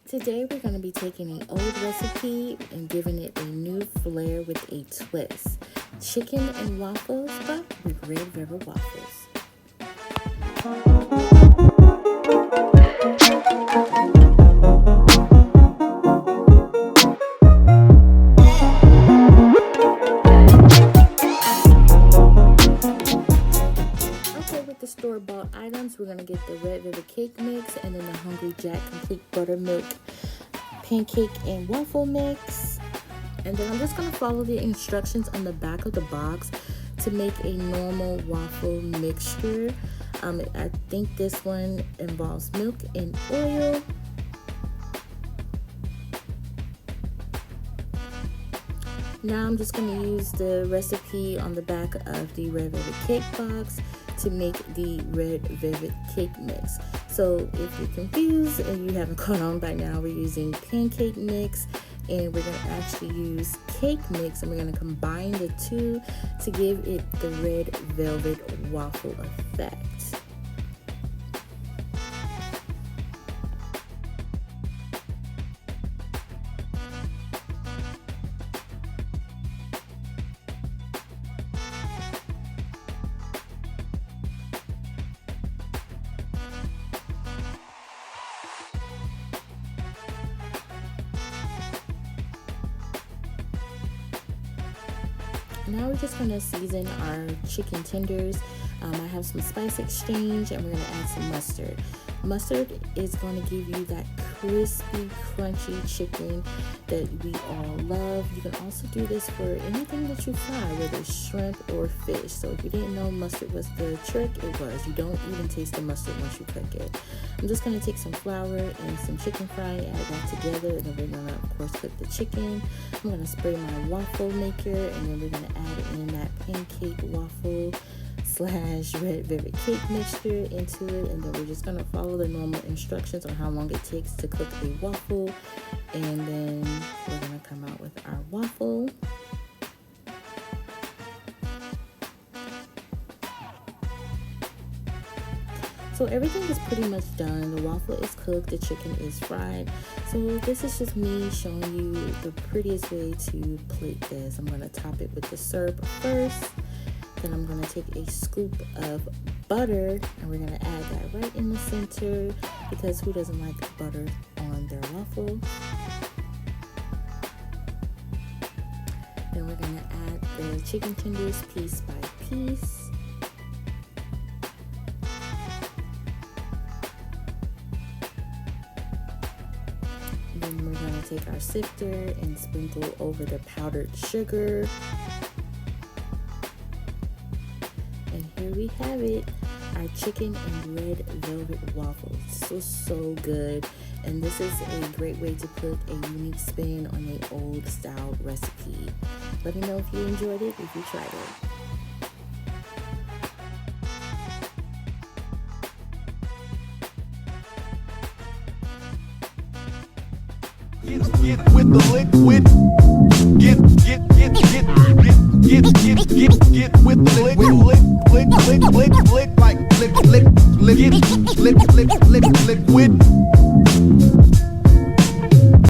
Today we're going to be taking an old recipe and giving it a new flair with a twist. Chicken and waffles, but with red velvet waffles. Store-bought items, we're going to get the red velvet cake mix and then the Hungry Jack complete buttermilk pancake and waffle mix. And then I'm just going to follow the instructions on the back of the box to make a normal waffle mixture. I think this one involves milk and oil. Now I'm just going to use the recipe on the back of the red velvet cake box to make the red velvet cake mix. So if you're confused and you haven't caught on by now, we're using pancake mix and we're going to actually use cake mix, and we're going to combine the two to give it the red velvet waffle effect. Now we're just going to season our chicken tenders. I have some spice exchange and we're going to add some mustard. Mustard is going to give you that crispy, crunchy chicken that we all love. You can also do this for anything that you fry, whether it's shrimp or fish. So if you didn't know mustard was the trick, it was. You don't even taste the mustard once you cook it. I'm just going to take some flour and some chicken fry, add that together, and then we're going to, of course, cook the chicken. I'm going to spray my waffle maker, and then we're going to add in that pancake waffle / red velvet cake mixture into it, and then we're just going to follow the normal instructions on how long it takes to cook a waffle, and then we're going to come out with our waffle. So everything is pretty much done. The waffle is cooked, the chicken is fried. So this is just me showing you the prettiest way to plate this. I'm going to top it with the syrup first. Then I'm going to take a scoop of butter and we're going to add that right in the center, because who doesn't like butter on their waffle? Then we're going to add the chicken tenders piece by piece. And then we're going to take our sifter and sprinkle over the powdered sugar. Here we have it, our chicken and red velvet waffles. So good, and this is a great way to put a unique spin on an old style recipe. Let me know if you enjoyed it, if you tried it. Get with the liquid. Get with the lick like lick.